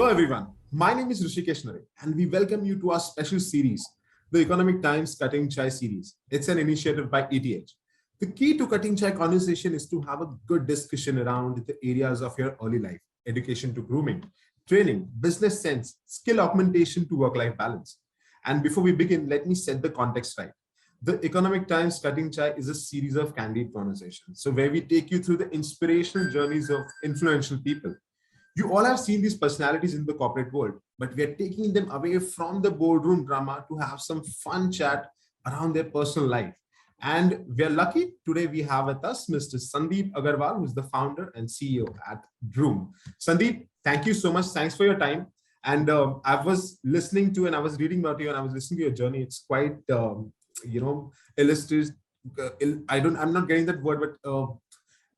Hello everyone, my name is Hrishikesh Nare and we welcome you to our special series, the Economic Times Cutting Chai series. It's an initiative by ETH. The key to Cutting Chai conversation is to have a good discussion around the areas of your early life, education to grooming, training, business sense, skill augmentation to work-life balance. And before we begin, let me set the context right. The Economic Times Cutting Chai is a series of candid conversations. So where we take you through the inspirational journeys of influential people. You all have seen these personalities in the corporate world, but we are taking them away from the boardroom drama to have some fun chat around their personal life. And we are lucky today we have with us Mr. Sandeep Aggarwal, who is the founder and CEO at Droom. Sandeep, thank you so much. Thanks for your time. And I was listening to and I was reading about you and I was listening to your journey. It's quite, illustrative. I'm not getting that word, but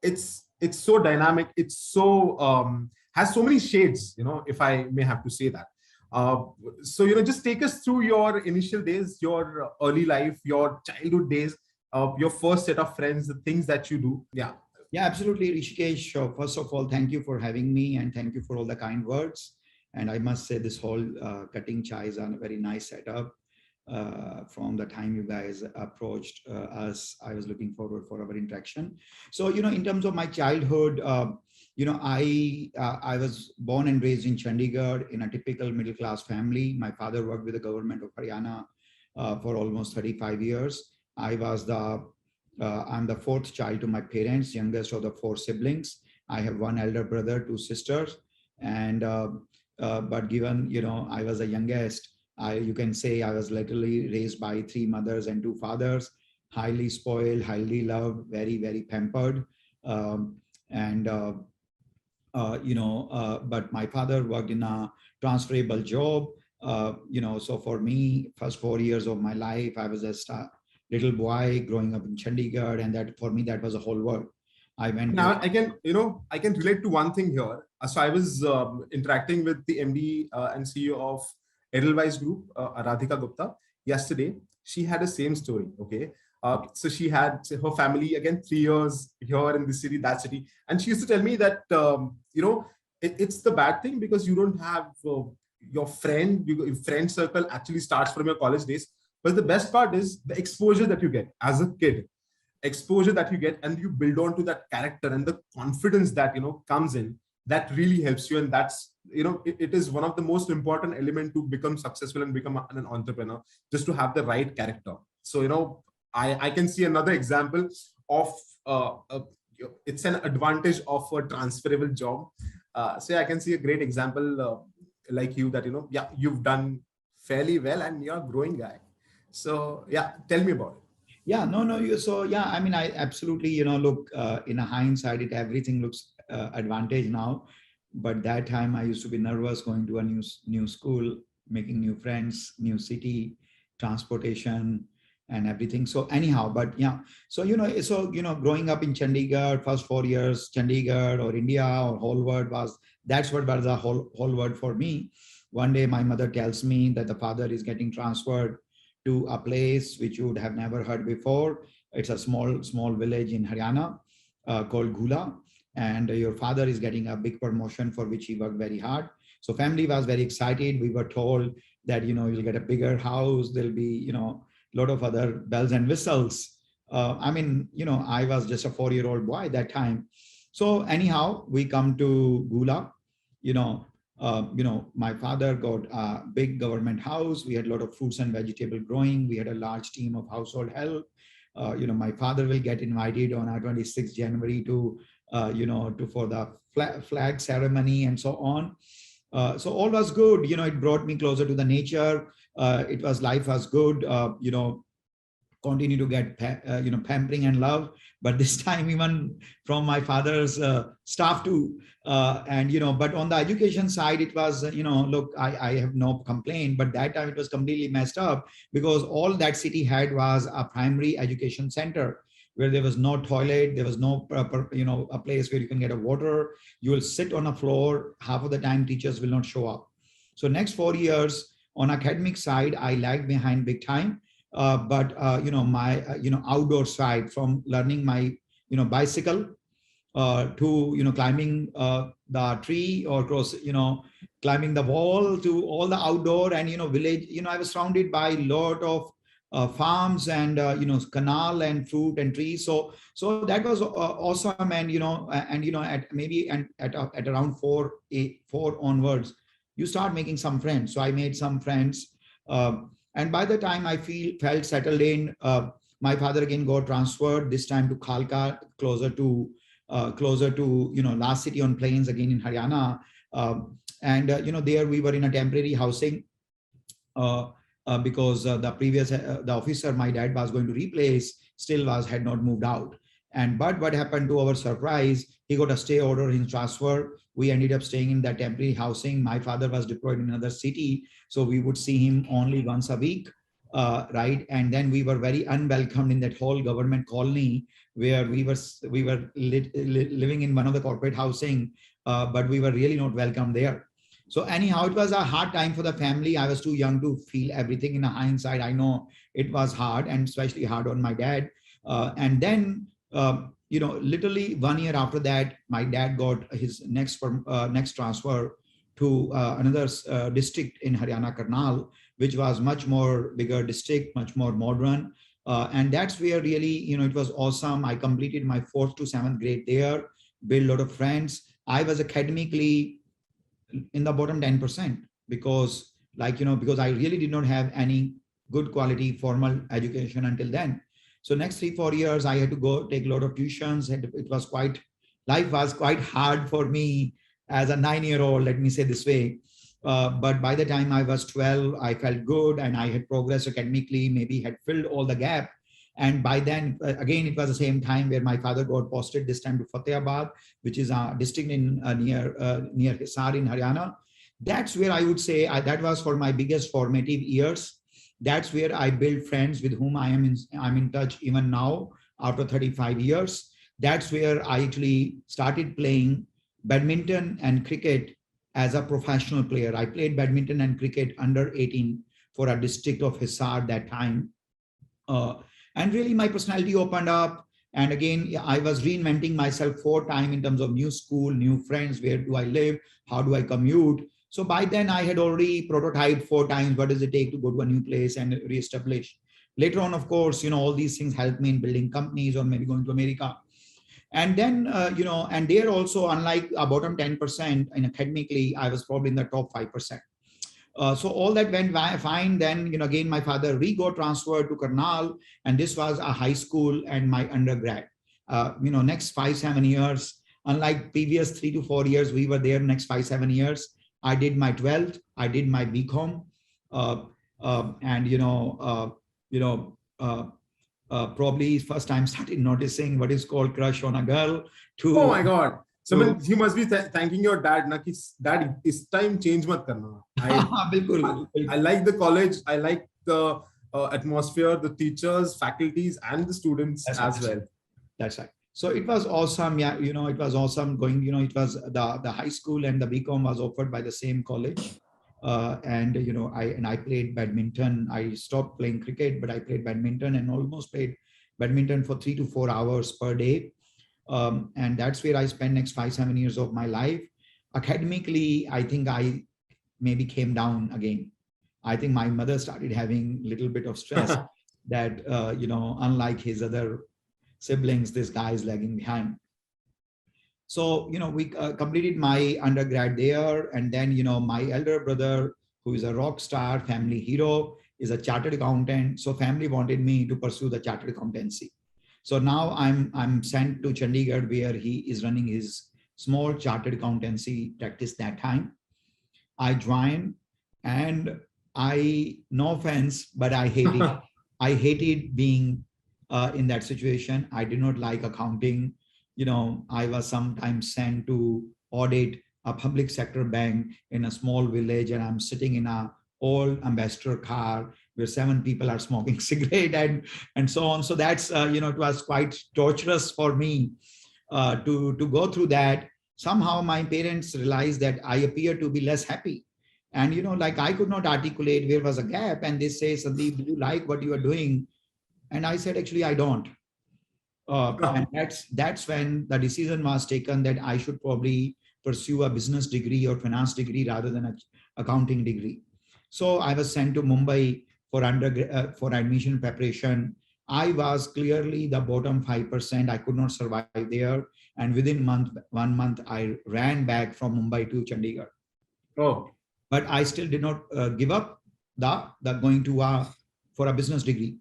it's so dynamic. It's so has so many shades, if I may have to say that. Just take us through your initial days, your early life, your childhood days, your first set of friends, the things that you do. Yeah. Yeah, absolutely, Hrishikesh. First of all, thank you for having me and thank you for all the kind words. And I must say this whole cutting chai is on a very nice setup. From the time you guys approached us, I was looking forward for our interaction. So, in terms of my childhood, I was born and raised in Chandigarh in a typical middle class family. My father worked with the government of Haryana for almost 35 years. I'm the fourth child to my parents, youngest of the four siblings. I have one elder brother, two sisters, and but given I was the youngest, you can say I was literally raised by three mothers and two fathers, highly spoiled, highly loved, very, very pampered. But my father worked in a transferable job. So for me, first 4 years of my life, I was just a little boy growing up in Chandigarh, and that for me, that was a whole world. I can relate to one thing here. So I was interacting with the MD and CEO of Edelweiss Group, Radhika Gupta, yesterday. She had the same story. Okay. So she had her family, again, 3 years here in this city, that city. And she used to tell me that, it's the bad thing because you don't have your friend circle actually starts from your college days. But the best part is the exposure that you get as a kid, and you build on to that character and the confidence that, comes in, that really helps you. And that's, it is one of the most important element to become successful and become an entrepreneur, just to have the right character. So, I can see another example of it's an advantage of a transferable job. So I can see a great example like you that, you've done fairly well and you're a growing guy. So yeah, tell me about it. Yeah, I mean, I absolutely, look, in a hindsight, everything looks advantage now. But that time I used to be nervous going to a new school, making new friends, new city, transportation, and everything. So anyhow, but yeah, growing up in Chandigarh, first 4 years, Chandigarh or India or whole world that's what was the whole world for me. One day my mother tells me that the father is getting transferred to a place which you would have never heard before. It's a small village in Haryana called Gula, and your father is getting a big promotion for which he worked very hard. So family was very excited. We were told that, you'll get a bigger house. There'll be, lot of other bells and whistles. I was just a 4-year-old boy that time. So anyhow, we come to Gula, my father got a big government house. We had a lot of fruits and vegetable growing. We had a large team of household help. My father will get invited on our 26th January to for the flag ceremony and so on. So all was good. It brought me closer to the nature. Life was good. Continue to get pampering and love, but this time even from my father's staff too. But on the education side, it was look, I have no complaint, but that time it was completely messed up because all that city had was a primary education center where there was no toilet, there was no proper, a place where you can get a water. You will sit on a floor. Half of the time teachers will not show up. So next 4 years on academic side, I lagged behind big time. But my outdoor side, from learning my bicycle to climbing the tree or climbing the wall to all the outdoor and, village. I was surrounded by a lot of farms and, canal and fruit and trees. So that was awesome. And, at maybe and at around 4 onwards, you start making some friends. So I made some friends. And by the time I felt settled in, my father again got transferred, this time to Khalka, closer to last city on plains again in Haryana. And there we were in a temporary housing, because the officer my dad was going to replace still had not moved out. But what happened, to our surprise, he got a stay order in transfer. We ended up staying in that temporary housing. My father was deployed in another city, so we would see him only once a week, right? And then we were very unwelcomed in that whole government colony, where we were living in one of the corporate housing, but we were really not welcome there. So anyhow, it was a hard time for the family. I was too young to feel everything. In a hindsight, I know it was hard, and especially hard on my dad. And then, literally 1 year after that, my dad got his next transfer to another district in Haryana, Karnal, which was much more bigger district, much more modern. And that's where really, it was awesome. I completed my 4th to 7th grade there, built a lot of friends. I was academically in the bottom 10%, because because I really did not have any good quality formal education until then. So next 3-4 years, I had to go take a lot of tuitions. Life was quite hard for me as a 9-year-old, let me say this way. But by the time I was 12, I felt good and I had progressed academically, maybe had filled all the gap. And by then, again, it was the same time where my father got posted, this time to Fatehabad, which is a district near Hisar in Haryana. That's where I would say that was for my biggest formative years. That's where I built friends with whom I'm in touch even now after 35 years. That's where I actually started playing badminton and cricket as a professional player. I played badminton and cricket under 18 for a district of Hisar that time. And really my personality opened up. And again, I was reinventing myself 4 times in terms of new school, new friends, where do I live, how do I commute. So by then I had already prototyped 4 times what does it take to go to a new place and reestablish. Later on, of course, all these things helped me in building companies or maybe going to America. And then, and there also, unlike a bottom 10%, in academically, I was probably in the top 5%. So all that went fine. Then, again, my father got transferred to Karnal, and this was a high school and my undergrad. Next 5-7 years, unlike previous 3 to 4 years, we were there next 5-7 years. I did my 12th, I did my BCom, probably first time started noticing what is called crush on a girl. Oh my God. So you must be thanking your dad, na, ki, dad, this time change mat karna. I like the college. I like the atmosphere, the teachers, faculties, and the students as well. That's right. So it was awesome. Yeah, it was awesome going. It was the high school and the BCom was offered by the same college. And I played badminton. I stopped playing cricket, but I played badminton and almost played badminton for 3 to 4 hours per day. And that's where I spent next 5-7 years of my life. Academically, I think I maybe came down again. I think my mother started having a little bit of stress that, unlike his other siblings, this guy is lagging behind. So, we completed my undergrad there. And then, my elder brother, who is a rock star, family hero, is a chartered accountant. So family wanted me to pursue the chartered accountancy. So now I'm sent to Chandigarh, where he is running his small chartered accountancy practice that time. I joined, and no offense, but I hated I hated being in that situation. I did not like accounting. I was sometimes sent to audit a public sector bank in a small village, and I'm sitting in a old ambassador car where 7 people are smoking cigarette and so on. So that's, it was quite torturous for me to go through that. Somehow my parents realized that I appear to be less happy. And, like I could not articulate where was a gap. And they say, Sandeep, do you like what you are doing? And I said, actually, I don't. And that's when the decision was taken that I should probably pursue a business degree or finance degree rather than a accounting degree. So I was sent to Mumbai for for admission preparation. I was clearly the bottom 5%. I could not survive there. And within 1 month, I ran back from Mumbai to Chandigarh. Oh, But I still did not give up the going to for a business degree.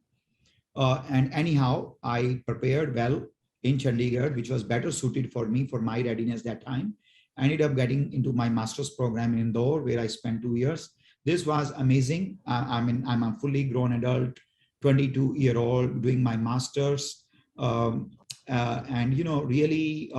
And anyhow, I prepared well in Chandigarh, which was better suited for me for my readiness that time. I ended up getting into my master's program in Indore, where I spent 2 years. This was amazing. I'm a fully grown adult, 22-year-old doing my master's. And, really,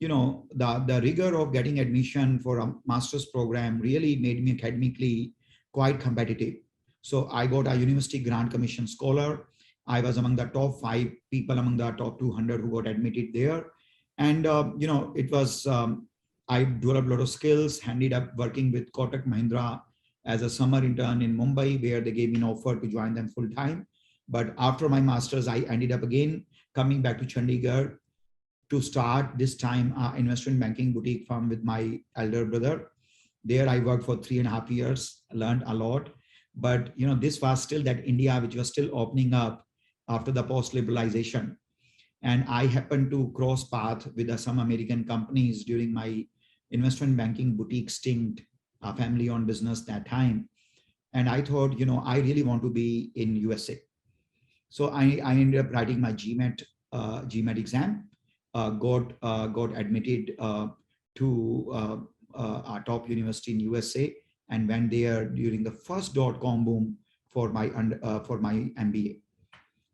the rigor of getting admission for a master's program really made me academically quite competitive. So I got a university grant commission scholar. I was among the top 5 people among the top 200 who got admitted there. And, it was, I developed a lot of skills, ended up working with Kotak Mahindra as a summer intern in Mumbai, where they gave me an offer to join them full time. But after my master's, I ended up again coming back to Chandigarh to start this time investment banking boutique firm with my elder brother. There I worked for 3.5 years, learned a lot. But this was still that India, which was still opening up after the post-liberalization. And I happened to cross path with some American companies during my investment banking boutique stint, a family-owned business that time. And I thought, I really want to be in USA. So I ended up writing my GMAT exam, got admitted to a top university in USA, and went there during the first .com boom for my MBA.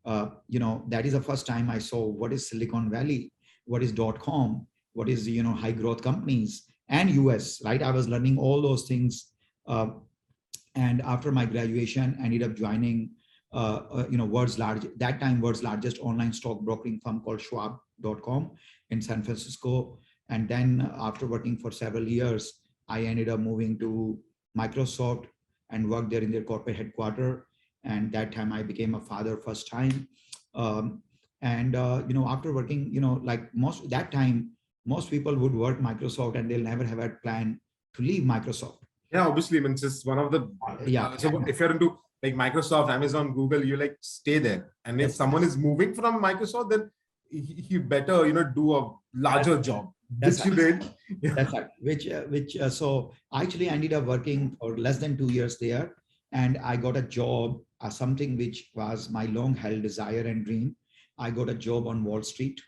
That is the first time I saw what is Silicon Valley, what is .com, what is high growth companies, and US. Right, I was learning all those things, and after my graduation, ended up joining world's largest online stock brokering firm called Schwab.com in San Francisco. And then after working for several years, I ended up moving to Microsoft and worked there in their corporate headquarters. And that time I became a father first time. After working, like most people would work Microsoft and they'll never have a plan to leave Microsoft. Yeah, obviously, I mean, it's just one of the, so if you're into like Microsoft, Amazon, Google, you like stay there. And if someone is moving from Microsoft, then he better, do a larger job. That's which you did. Yeah. That's right. So I actually ended up working for less than 2 years there, and I got a job, something which was my long held desire and dream. I got a job on Wall Street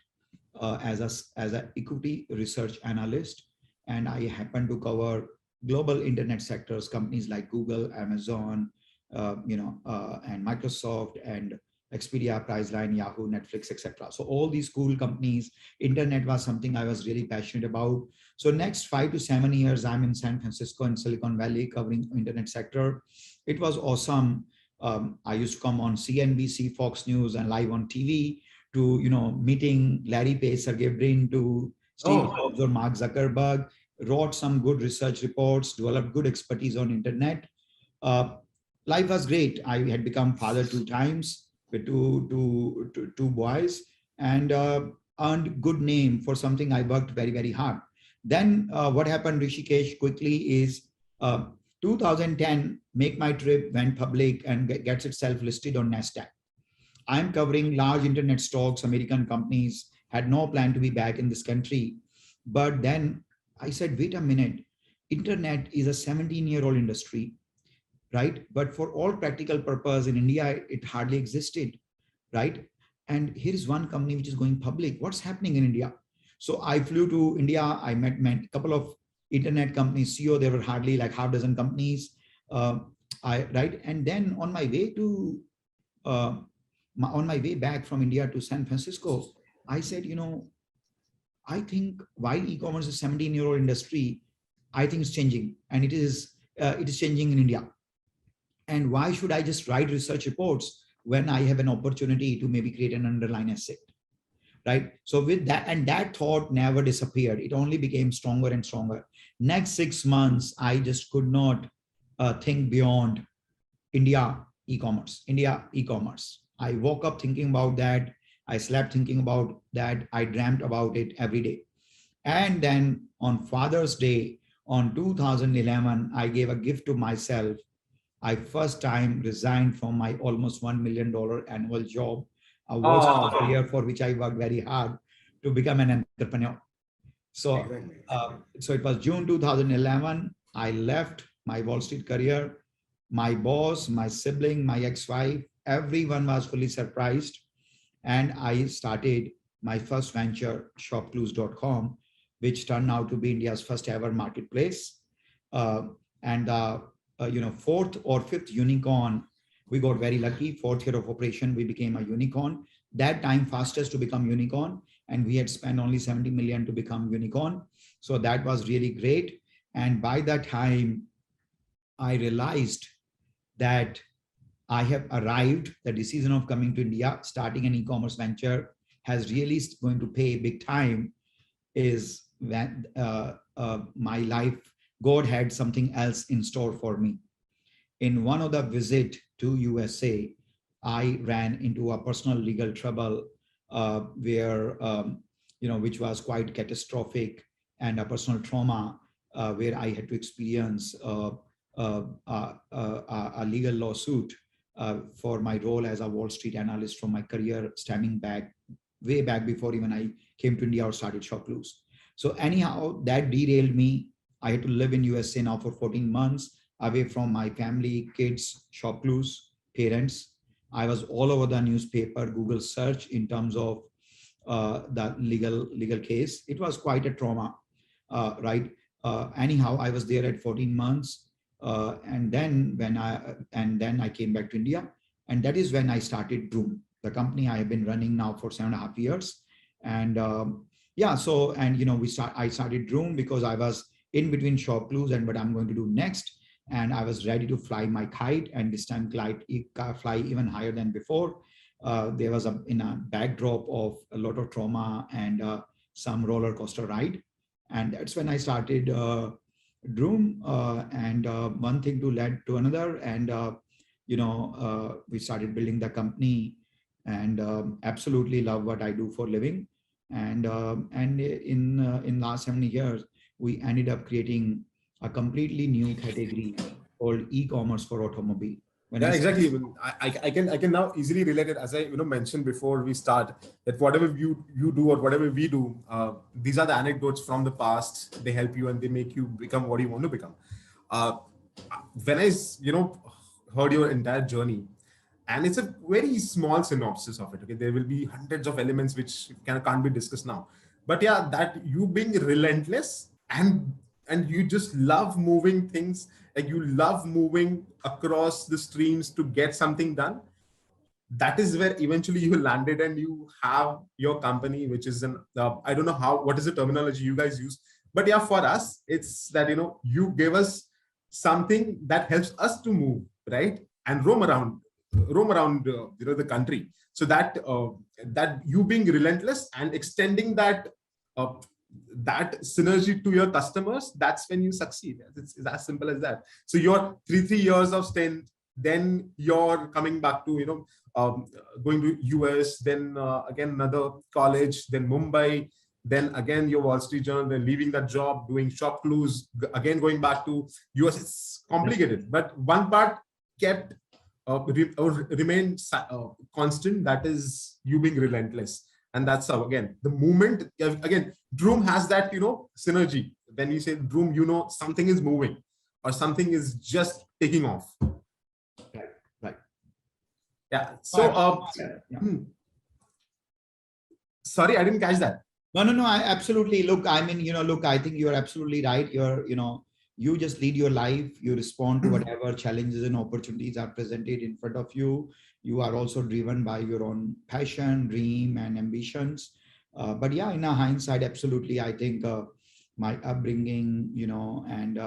as an equity research analyst, and I happened to cover global internet sectors, companies like Google, Amazon, and Microsoft, and Expedia, Priceline, Yahoo, Netflix, etc. So all these cool companies, internet was something I was really passionate about. So next 5 to 7 years, I'm in San Francisco and Silicon Valley covering internet sector. It was awesome. I used to come on CNBC, Fox News, and live on TV to, meeting Larry Page, Sergey Brin, to Steve Jobs or Mark Zuckerberg, wrote some good research reports, developed good expertise on internet. Life was great. I had become father 2 times with two boys, and earned good name for something I worked very, very hard. Then what happened, Hrishikesh, quickly is 2010, Make My Trip went public and gets itself listed on NASDAQ. I'm covering large internet stocks, American companies, had no plan to be back in this country. But then I said, wait a minute, internet is a 17-year-old industry, right? But for all practical purpose in India, it hardly existed, right? And here's one company which is going public. What's happening in India? So I flew to India. I met a couple of internet companies, CEO. There were hardly like half dozen companies, right? And then on my way to on my way back from India to San Francisco, I said, I think while e-commerce is a 17-year-old industry, I think it's changing, and it is changing in India. And why should I just write research reports when I have an opportunity to maybe create an underlying asset, right? So with that, and that thought never disappeared. It only became stronger and stronger. Next 6 months, I just could not think beyond India e-commerce. I woke up thinking about that. I slept thinking about that. I dreamt about it every day. And then on Father's Day on 2011, I gave a gift to myself. I first time resigned from my almost $1 million annual job, a Wall Street Oh, career for which I worked very hard to become an entrepreneur. So, exactly. so it was June 2011. I left my Wall Street career. My boss, my sibling, my ex-wife, everyone was fully surprised. And I started my first venture, shopclues.com, which turned out to be India's first ever marketplace. Uh, and fourth or fifth unicorn, we got very lucky. Fourth year of operation, we became a unicorn. That time, fastest to become unicorn, and we had spent only 70 million to become unicorn. So that was really great. And by that time, I realized that I have arrived. The decision of coming to India, starting an e-commerce venture, has really going to pay big time. Is when my life, God had something else in store for me. In one of the visit to USA, I ran into a personal legal trouble where which was quite catastrophic, and a personal trauma where I had to experience a legal lawsuit for my role as a Wall Street analyst from my career stemming back way back before even I came to India or started ShopClues. So anyhow, that derailed me. I had to live in USA now for 14 months away from my family, kids, ShopClues, parents. I was all over the newspaper, Google search in terms of the legal case. It was quite a trauma, right? Anyhow, I was there at 14 months, and then I came back to India, and that is when I started Droom, the company I have been running now for 7.5 years. And yeah, so and I started Droom because I was in between ShopClues and what I'm going to do next, and I was ready to fly my kite, and this time fly even higher than before. There was in a backdrop of a lot of trauma and some roller coaster ride, and that's when I started Droom, and one thing to led to another, and we started building the company, and absolutely love what I do for living, and in last 7 years we ended up creating a completely new category called e-commerce for automobile. When I Yeah, say exactly. I can now easily relate it, as I mentioned before we start, that whatever you do or whatever we do, these are the anecdotes from the past. They help you and they make you become what you want to become. Uh, when I heard your entire journey, and it's a very small synopsis of it. Okay, there will be hundreds of elements which can't be discussed now, but yeah, that you being relentless, and you just love moving things, like you love moving across the streams to get something done. That is where eventually you landed, and you have your company, which is an I don't know what is the terminology you guys use, but yeah, for us it's that you gave us something that helps us to move, right, and roam around the country. So that you being relentless and extending uh, that synergy to your customers, that's when you succeed. It's as simple as that. So your three years of stint, then you're coming back to going to US, then again another college, then Mumbai, then again your Wall Street Journal, then leaving that job, doing ShopClues, again going back to US. It's complicated, but one part kept remained constant. That is you being relentless, and that's how again the movement. Again, Droom has that synergy. When you say Droom, something is moving or something is just taking off. right, right. Yeah. Oh, So, yeah. sorry, I didn't catch that. No. I absolutely look. I mean, look. I think you're absolutely right. You just lead your life. You respond to whatever challenges and opportunities are presented in front of you. You are also driven by your own passion, dream, and ambitions. But yeah, in a hindsight, absolutely, I think my upbringing, and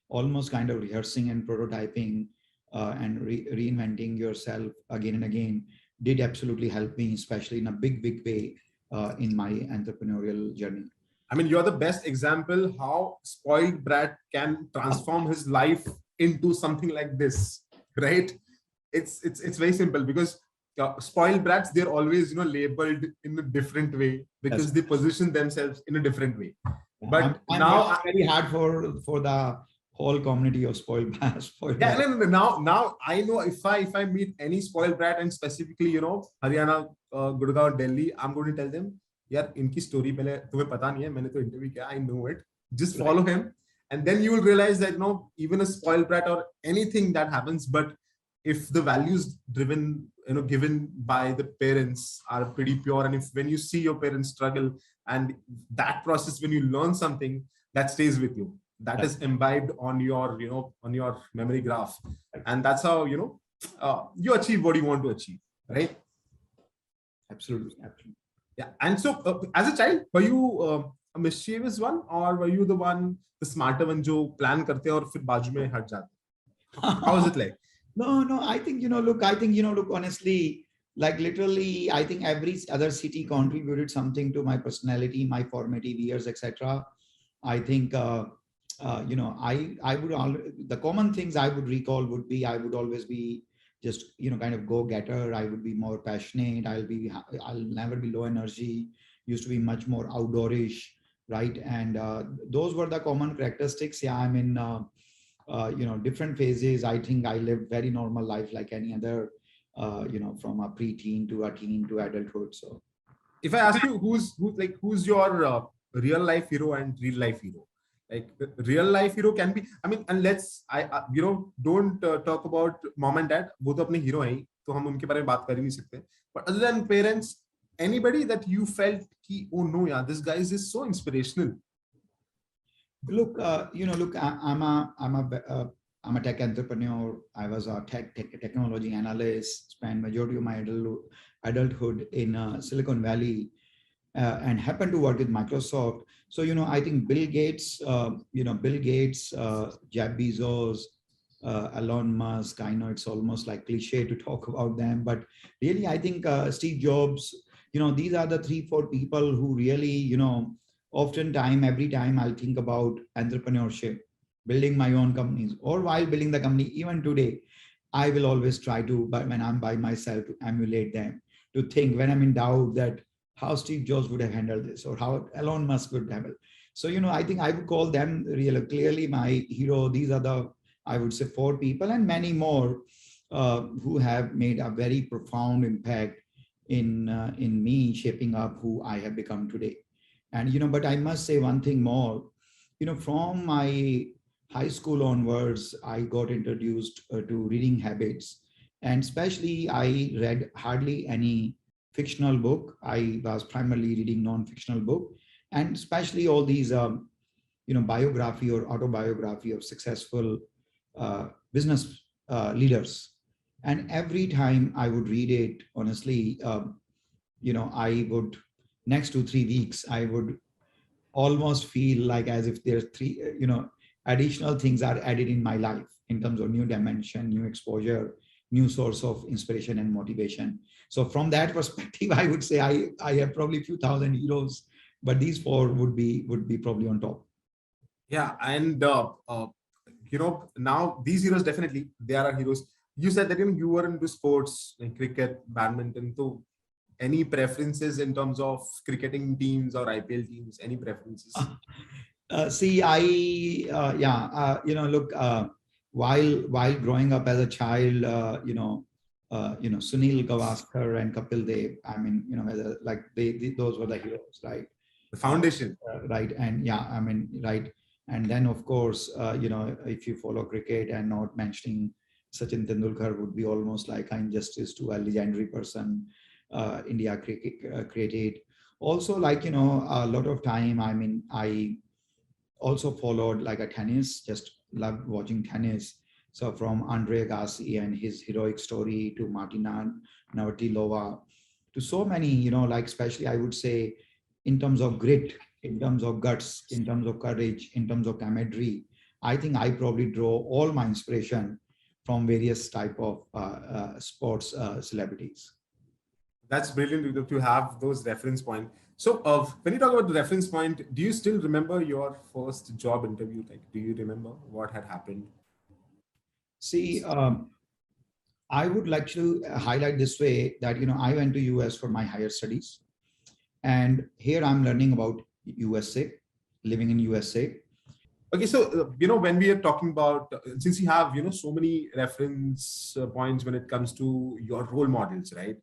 almost kind of rehearsing and prototyping and reinventing yourself again and again did absolutely help me, especially in a big way in my entrepreneurial journey. I mean, you're the best example how spoiled brat can transform his life into something like this, right? It's very simple, because spoiled brats, they're always, labeled in a different way because they position themselves in a different way. But I'm now, very hard for the whole community of spoiled brats. yeah, no. Now I know if I meet any spoiled brat, and specifically, Haryana, Gurgaon, Delhi, I'm going to tell them, यार इनकी story पहले तुम्हें पता नहीं है, मैंने तो interview किया, I know it. Just follow him, and then you will realize that even a spoiled brat or anything that happens, but if the values driven, given by the parents are pretty pure, and if when you see your parents struggle, and that process, when you learn something, that stays with you, that is imbibed on your on your memory graph, and that's how you achieve what you want to achieve, right? Absolutely. Yeah. And so as a child, were you a mischievous one, or were you the smarter one जो plan करते और फिर बाजू में हट जाते? How was it like? No, I think, look, honestly, like literally, I think every other city contributed something to my personality, my formative years, etc. I think, I would the common things I would recall would be, I would always be just, kind of go-getter. I would be more passionate. I'll never be low energy, used to be much more outdoorish, right? And those were the common characteristics. Yeah, I mean, different phases. I think I lived very normal life like any other, from a preteen to a teen to adulthood. So if I ask you who's your real life hero and real life hero, like real life hero can be, I mean, and let's don't talk about mom and dad, वो तो अपने hero हैं ही, तो हम उनके बारे में बात कर ही नहीं सकते, but other than parents, anybody that you felt कि oh no yeah, this guy is so inspirational. Look, I'm a tech entrepreneur. I was a technology analyst, spent majority of my adulthood in Silicon Valley, and happened to work with Microsoft. So, I think Bill Gates, Jeff Bezos, Elon Musk, I know it's almost like cliche to talk about them, but really, I think Steve Jobs, these are the 3-4 people who really, oftentimes, every time I'll think about entrepreneurship, building my own companies, or while building the company, even today, I will always try to, but when I'm by myself, to emulate them, to think when I'm in doubt that how Steve Jobs would have handled this, or how Elon Musk would handle. So, I think I would call them really clearly my hero. These are the, I would say, 4 people and many more who have made a very profound impact in me shaping up who I have become today. And, but I must say one thing more, from my high school onwards, I got introduced to reading habits, and especially I read hardly any fictional book. I was primarily reading non-fictional book, and especially all these, biography or autobiography of successful business leaders. And every time I would read it, honestly, I would, next 2-3 weeks, I would almost feel like as if there's 3, additional things are added in my life in terms of new dimension, new exposure, new source of inspiration and motivation. So from that perspective, I would say I have probably a few thousand heroes, but these 4 would be probably on top. Yeah, and now these heroes, definitely they are our heroes. You said that you were into sports like cricket, badminton. So any preferences in terms of cricketing teams or IPL teams? Any preferences? See, look, while growing up as a child, Sunil Gavaskar and Kapil Dev, I mean, those were the heroes, right? The foundation. Right. And yeah, I mean, right. And then, of course, if you follow cricket and not mentioning Sachin Tendulkar would be almost like injustice to a legendary person India cricket created. Also, like, a lot of time, I mean, I also followed like a tennis, just loved watching tennis. So from Andre Agassi and his heroic story to Martina Navratilova, to so many, like especially I would say in terms of grit, in terms of guts, in terms of courage, in terms of camaraderie, I think I probably draw all my inspiration from various type of sports celebrities. That's brilliant to have those reference points. So when you talk about the reference point, do you still remember your first job interview? Like, do you remember what had happened? See, I would like to highlight this way that, I went to US for my higher studies, and here I'm learning about USA, living in USA. Okay, so when we are talking about, since you have so many reference points when it comes to your role models, right?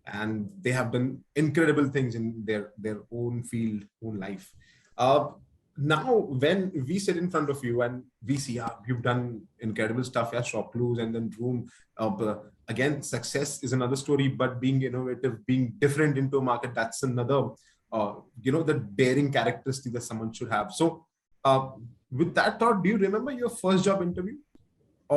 And they have done incredible things in their own field, own life. Uh, Now, when we sit in front of you and we see, you've done incredible stuff, yeah, Shop Clues and then Droom. Again, success is another story, but being innovative, being different into a market, that's another, the daring characteristic that someone should have. So, with that thought, do you remember your first job interview?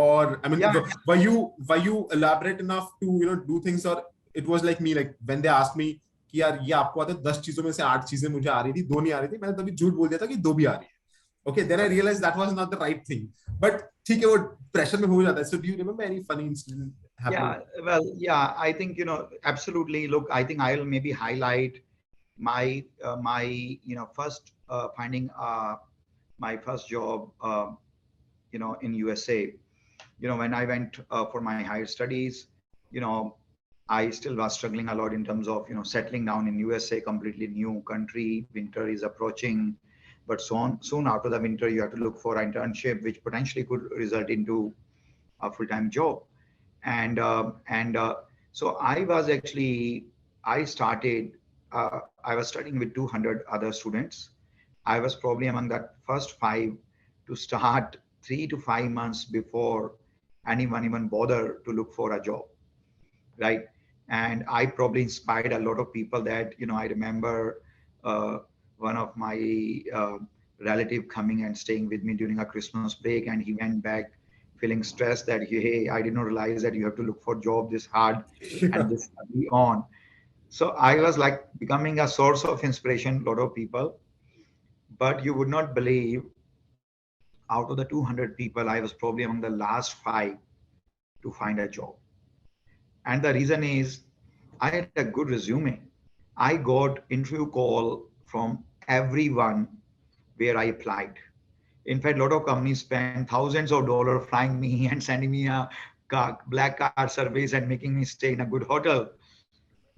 Or I mean, Yeah, were you elaborate enough to do things, or it was like me, like when they asked me कि यार ये आपको आता है 10 चीजों में से 8 चीजें मुझे आ रही थी, 2 नहीं आ रही थी, मैंने तभी झूठ बोल दिया था कि 2 भी आ रही है. Okay, then I realized that was not the right thing. But ठीक है, वो pressure में हो जाता है. So do you remember any funny incident happening? yeah, well, yeah, I think, absolutely. Look, I think I'll maybe highlight my first finding my first job, in USA. When I went for my higher studies, you know, I still was struggling a lot in terms of, settling down in USA, completely new country. Winter is approaching, but soon after the winter, you have to look for an internship, which potentially could result into a full-time job. And so I started. I was studying with 200 other students. I was probably among that first five to start 3 to 5 months before anyone even bother to look for a job, right? And I probably inspired a lot of people that, I remember uh, one of my relative coming and staying with me during a Christmas break, and he went back feeling stressed that, hey, I did not realize that you have to look for job this hard and this early on. So I was like becoming a source of inspiration, a lot of people. But you would not believe, out of the 200 people, I was probably among the last five to find a job. And the reason is I had a good resume. I got interview call from everyone where I applied. In fact, a lot of companies spend thousands of dollars flying me and sending me a black card service and making me stay in a good hotel,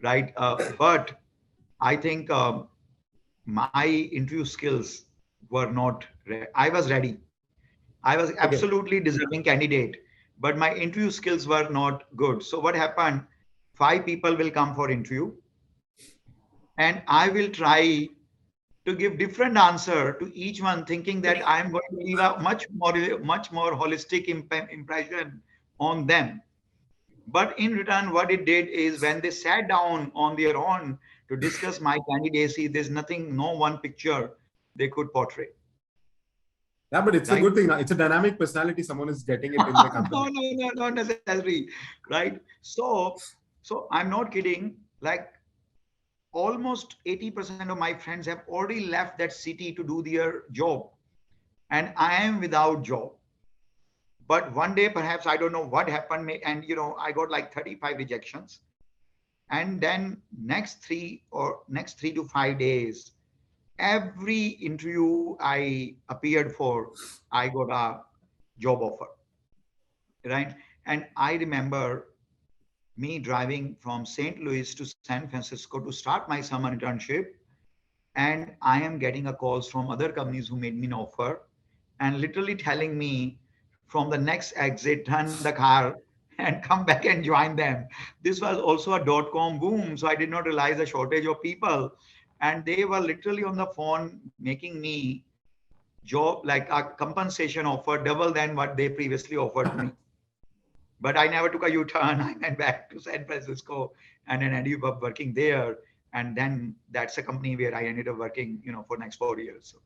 right? But I think my interview skills were not. I was ready. I was Okay. absolutely deserving candidate, but my interview skills were not good. So what happened? Five people will come for interview, and I will try to give different answer to each one, thinking that I'm going to give a much more holistic impression on them. But in return, what it did is when they sat down on their own to discuss my candidacy, there's nothing, no one picture they could portray, Yeah, but it's a right? good thing. It's a dynamic personality. Someone is getting it in the No, company. no, no, not necessarily, right? So I'm not kidding. Like almost 80% of my friends have already left that city to do their job, and I am without job. But one day, perhaps I don't know what happened, and I got like 35 rejections. And then next 3 to 5 days, every interview I appeared for, I got a job offer, right? And I remember me driving from St. Louis to San Francisco to start my summer internship, and I am getting a calls from other companies who made me an offer and literally telling me from the next exit, turn the car and come back and join them. This was also a dot-com boom, so I did not realize the shortage of people. And they were literally on the phone making me job like a compensation offer double than what they previously offered to me. But I never took a U-turn. I went back to San Francisco and then ended up working there. And then that's a company where I ended up working, for next 4 years. So,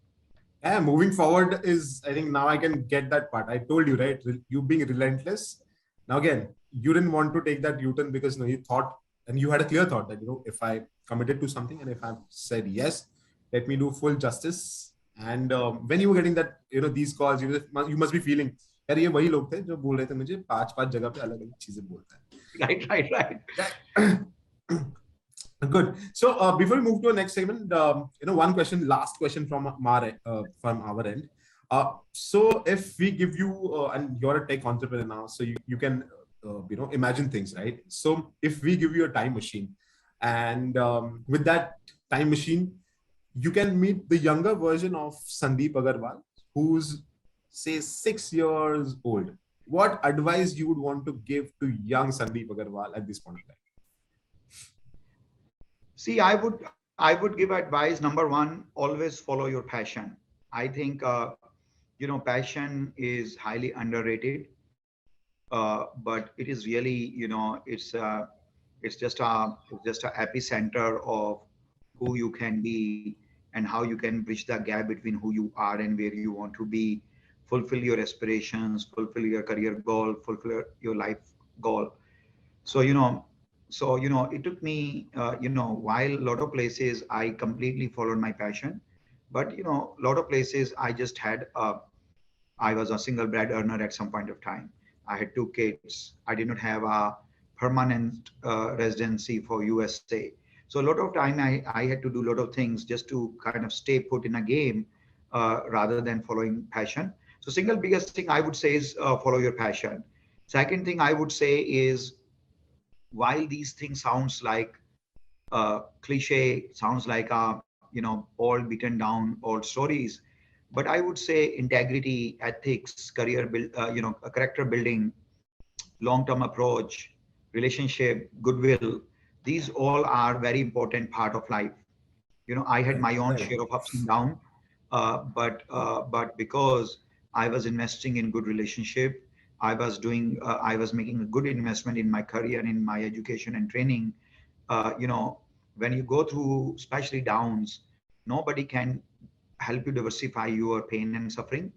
Yeah, moving forward is, I think now I can get that part. I told you, right? You being relentless. Now, again, you didn't want to take that U-turn because you thought, and you had a clear thought that, if I committed to something and if I've said yes, let me do full justice. And when you were getting that, these calls, you must be feeling, यार ये वही लोग थे जो बोल रहे थे मुझे 5-5 जगह पे अलग अलग चीजें बोलता है. right. Yeah. Good. So before we move to the next segment, one question, last question from our end. So if we give you, and you're a tech entrepreneur now, so you can imagine things, right? So if we give you a time machine, and with that time machine, you can meet the younger version of Sandeep Aggarwal, who's say 6 years old. What advice you would want to give to young Sandeep Aggarwal at this point of time? See, I would give advice. Number one, always follow your passion. I think passion is highly underrated, but it is really it's just a epicenter of who you can be and how you can bridge the gap between who you are and where you want to be, fulfill your aspirations, fulfill your career goal, fulfill your life goal. So it took me while a lot of places I completely followed my passion, but a lot of places I was a single bread earner at some point of time. I had two kids. I did not have a permanent residency for USA. So a lot of time I had to do a lot of things just to kind of stay put in a game rather than following passion. So single biggest thing I would say is follow your passion. Second thing I would say is, while these things sounds like cliche, sounds like all beaten down old stories, but I would say integrity, ethics, career build, a character building, long-term approach, relationship, goodwill. These all are very important part of life. I had Right, my own right. share of ups and downs, but because I was investing in good relationship, I was making a good investment in my career, in my education and training. uh, you know when you go through especially downs, nobody can help you diversify your pain and suffering,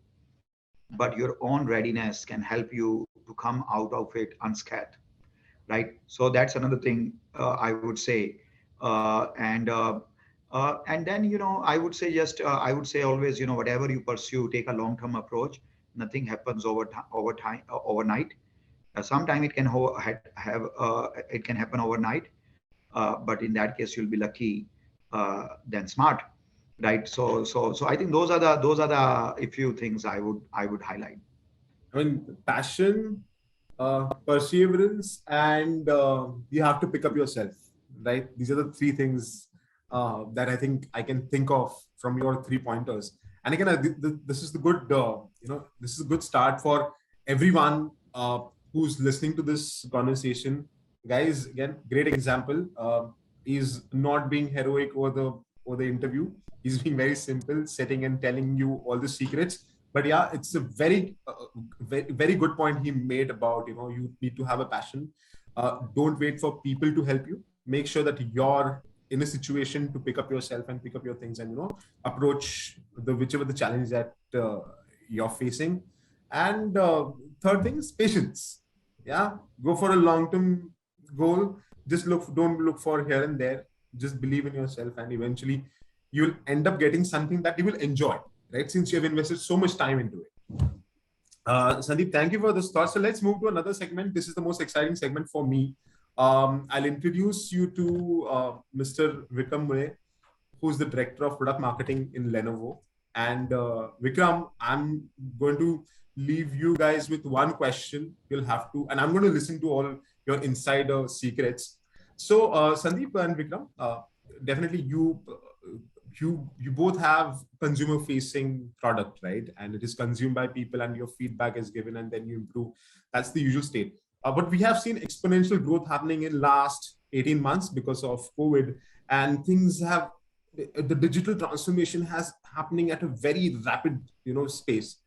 but your own readiness can help you to come out of it unscathed, right? So that's another thing I would say. And then I would say always, whatever you pursue, take a long term approach. Nothing happens over time overnight. Sometime it can happen overnight, but in that case you'll be lucky than smart, right? So I think those are the a few things I would highlight. I mean, passion, perseverance, and you have to pick up yourself, right? These are the three things that I think I can think of from your 3 pointers. And again, this is the good, this is a good start for everyone who's listening to this conversation. Guys, again, great example. Is not being heroic over the interview. He's being very simple, setting and telling you all the secrets. But yeah, it's a very good point he made about, you need to have a passion. Don't wait for people to help you. Make sure that you're in a situation to pick up yourself and pick up your things, and approach the whichever the challenge that you're facing. And third thing is patience. Yeah, go for a long term goal. Just don't look for here and there. Just believe in yourself, and eventually you'll end up getting something that you will enjoy, right? Since you have invested so much time into it. Sandeep, thank you for this thought. So let's move to another segment. This is the most exciting segment for me. I'll introduce you to Mr. Vikram Mure, who's the director of product marketing in Lenovo. And Vikram, I'm going to leave you guys with one question. You'll have to, and I'm going to listen to all your insider secrets. So, Sandeep and Vikram, definitely you both have consumer facing product, right? And it is consumed by people, and your feedback is given, and then you improve. That's the usual state. But we have seen exponential growth happening in last 18 months because of COVID, and things have the digital transformation has happening at a very rapid space.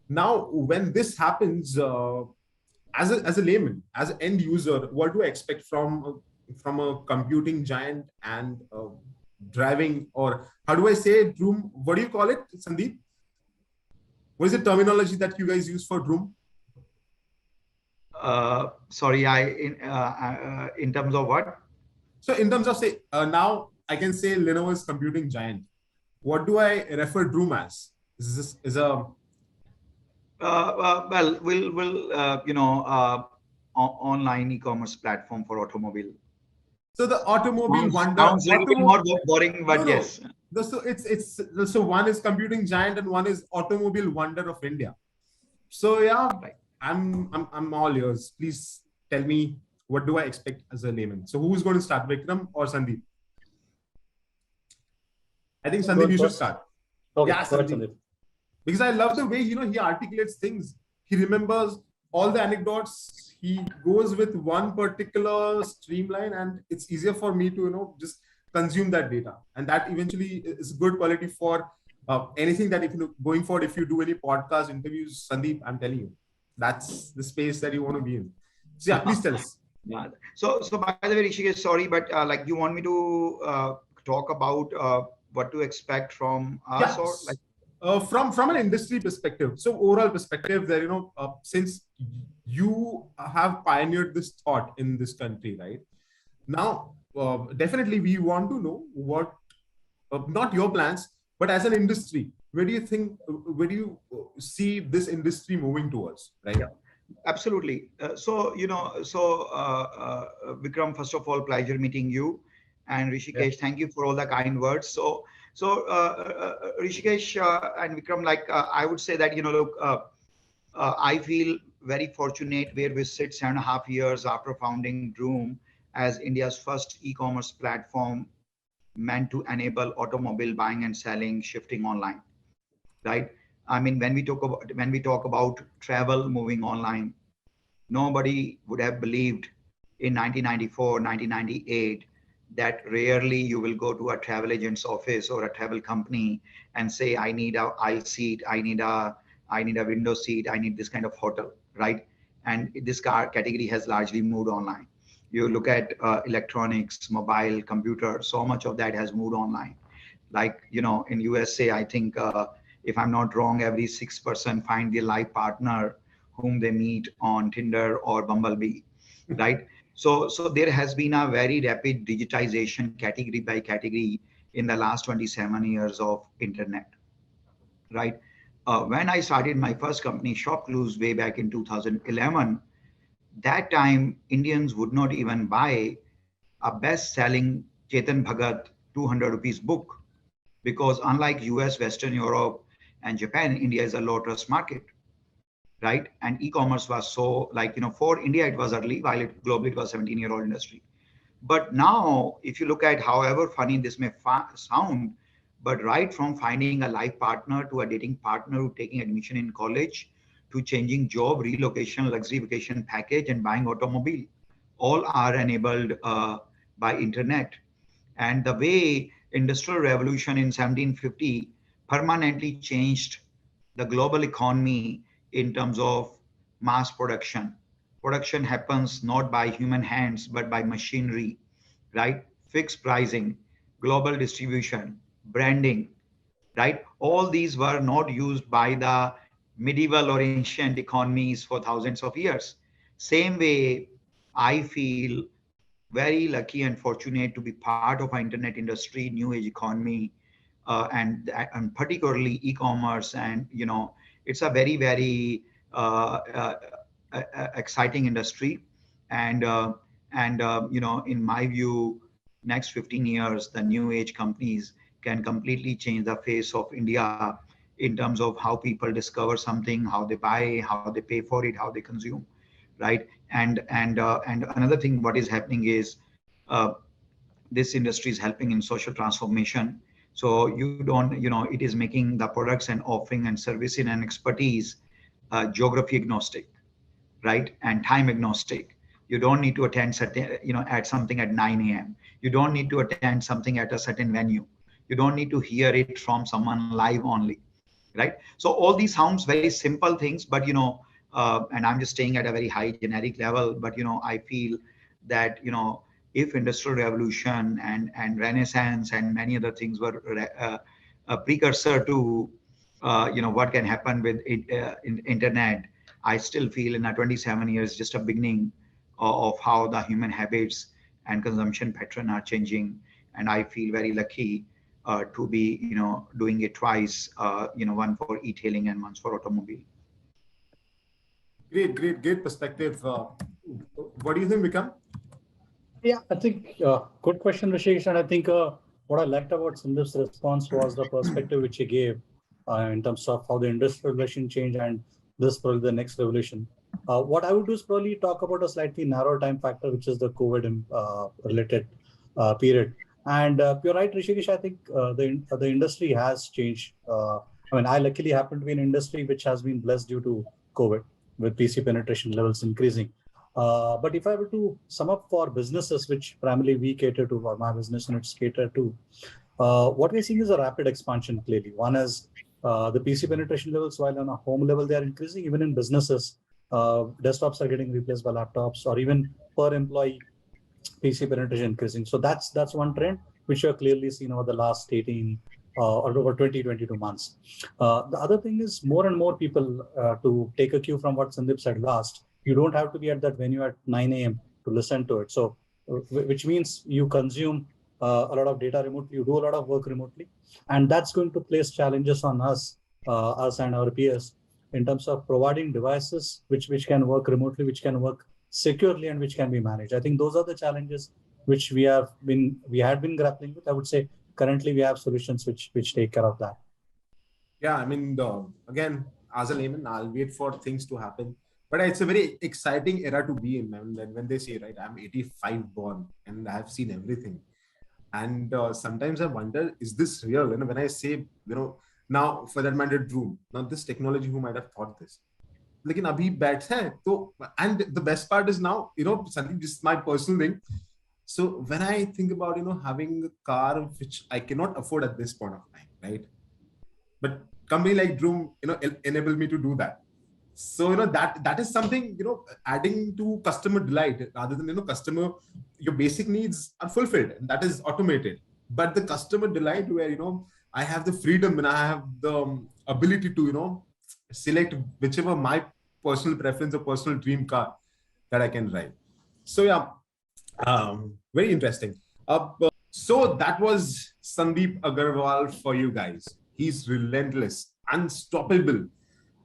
Now when this happens, as a layman, as an end user, what do I expect from a computing giant and driving, or how do I say, Droom? What do you call it, Sandeep? What is the terminology that you guys use for Droom? Sorry, in terms of what? So in terms of, say, now I can say Lenovo's computing giant. What do I refer Droom as? Is a Well, we'll online e-commerce platform for automobile. so the automobile wonder. Sounds a little bit more boring, No, but no. yes. So so one is computing giant and one is automobile wonder of India. So yeah, Right. I'm all yours. Please tell me, what do I expect as a layman? So who's going to start, Vikram or Sandeep? I think Go Sandeep, on you should first. start. Okay, Yeah, go ahead, Sandeep. Sandeep. Because I love the way, he articulates things. He remembers all the anecdotes. He goes with one particular streamline, and it's easier for me to, just consume that data. And that eventually is good quality for anything that if you going forward, if you do any podcast interviews, Sandeep, I'm telling you, that's the space that you want to be in. So yeah, please tell us. Yeah. So by the way, Rishikesh, sorry, but like you want me to talk about what to expect from us, Yeah. or like? From an industry perspective, so overall perspective, there, since you have pioneered this thought in this country, right now, definitely we want to know what, not your plans, but as an industry, where do you think, where do you see this industry moving towards, right? Yeah. Absolutely. Vikram, first of all, pleasure meeting you, and Yeah. Rishikesh, thank you for all the kind words. Rishikesh and Vikram, like I would say that look, I feel very fortunate where we sit 7.5 years after founding Droom as India's first e-commerce platform meant to enable automobile buying and selling, shifting online, right? I mean, when we talk about travel moving online, nobody would have believed in 1994, 1998 that rarely you will go to a travel agent's office or a travel company and say, I need a aisle seat, I need a window seat, I need this kind of hotel, right? And this car category has largely moved online. You look at electronics, mobile, computer, so much of that has moved online. Like, in USA, I think, if I'm not wrong, every 6% find their life partner whom they meet on Tinder or Bumblebee, right? So there has been a very rapid digitization category by category in the last 27 years of internet, right? When I started my first company, Shop Clues, way back in 2011, that time Indians would not even buy a best-selling Chetan Bhagat 200 rupees book, because unlike US, Western Europe, and Japan, India is a low trust market, right? And e-commerce was so, like, for India it was early, while globally it was 17-year-old industry. But now, if you look at, however funny this may sound, but right from finding a life partner to a dating partner who taking admission in college, to changing job, relocation, luxury vacation package, and buying automobile, all are enabled by internet. And the way industrial revolution in 1750 permanently changed the global economy in terms of mass production. Production happens not by human hands, but by machinery, right? Fixed pricing, global distribution, branding, right? All these were not used by the medieval or ancient economies for thousands of years. Same way, I feel very lucky and fortunate to be part of our internet industry, new age economy, and particularly e-commerce. And it's a very, very exciting industry. And in my view, next 15 years, the new age companies can completely change the face of India in terms of how people discover something, how they buy, how they pay for it, how they consume, right? And another thing, what is happening is, uh, this industry is helping in social transformation. So you don't, it is making the products and offering and servicing and expertise geography agnostic, right? And time agnostic. You don't need to attend certain, at something at 9 a.m. You don't need to attend something at a certain venue. You don't need to hear it from someone live only, right? So all these sounds very simple things, but and I'm just staying at a very high generic level, but I feel that if industrial revolution and renaissance and many other things were a precursor to what can happen with internet, I still feel in a 27 years just a beginning of how the human habits and consumption pattern are changing. And I feel very lucky to be doing it twice, one for e-tailing and one for automobile. Great perspective. What do you think, Vikram? Yeah, I think good question, Rishikesh. And I think what I liked about Sandeep's response was the perspective which he gave in terms of how the industrial revolution changed and this will be the next revolution. What I would do is probably talk about a slightly narrow time factor, which is the COVID related period. And you're right, Rishikesh. I think the industry has changed. I mean, I luckily happen to be in an industry which has been blessed due to COVID, with PC penetration levels increasing. But if I were to sum up for businesses, which primarily we cater to, or my business units cater to, what we're seeing is a rapid expansion. Clearly, one is the PC penetration levels, while on a home level they are increasing. Even in businesses, desktops are getting replaced by laptops, or even per employee PC penetration increasing. So that's one trend which we have clearly seen over the last 18 or over 22 months. The other thing is more and more people, to take a cue from what Sandeep said last, you don't have to be at that venue at 9 a.m. to listen to it. So, which means you consume a lot of data remotely, you do a lot of work remotely, and that's going to place challenges on us and our peers in terms of providing devices which can work remotely, which can work securely, and which can be managed. I think those are the challenges which we had been grappling with. I would say currently we have solutions which take care of that. Yeah, I mean, again, as a layman, I'll wait for things to happen. But it's a very exciting era to be in. And when they say, right, I'm 85 born and I have seen everything. And sometimes I wonder, is this real? You know, when I say, now for that matter, Droom, now this technology, who might have thought this? लेकिन अभी बैठा है तो, and the best part is now, Sandeep, this is my personal thing. So when I think about, having a car which I cannot afford at this point of time, right? But company like Droom, enable me to do that. So, that is something, adding to customer delight rather than, customer, your basic needs are fulfilled and that is automated. But the customer delight where, I have the freedom and I have the ability to, select whichever my personal preference or personal dream car that I can drive. So yeah, very interesting. So that was Sandeep Aggarwal for you guys. He's relentless, unstoppable.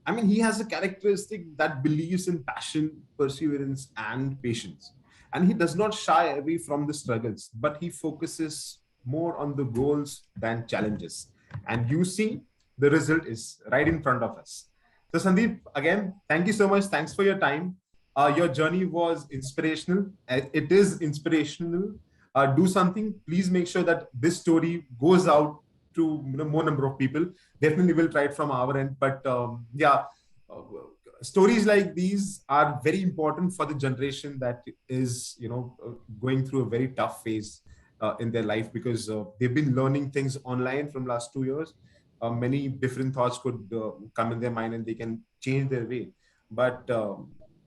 I mean, he has a characteristic that believes in passion, perseverance, and patience. And he does not shy away from the struggles, but he focuses more on the goals than challenges. And you see, the result is right in front of us. So, Sandeep, again, thank you so much. Thanks for your time. Your journey was inspirational. It is inspirational. Do something. Please make sure that this story goes out to more number of people. Definitely will try it from our end. But yeah, stories like these are very important for the generation that is going through a very tough phase in their life, because they've been learning things online from last 2 years. Many different thoughts could come in their mind and they can change their way. But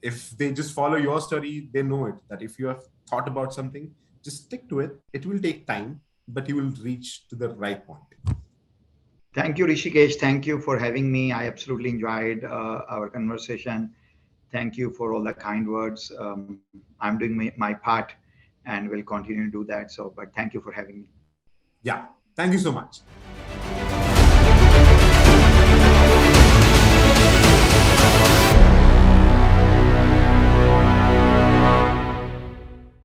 if they just follow your story, they know it, that if you have thought about something, just stick to it. It will take time, but you will reach to the right point. Thank you, Rishikesh. Thank you for having me. I absolutely enjoyed our conversation. Thank you for all the kind words. I'm doing my part and will continue to do that. So, but thank you for having me. Yeah, thank you so much.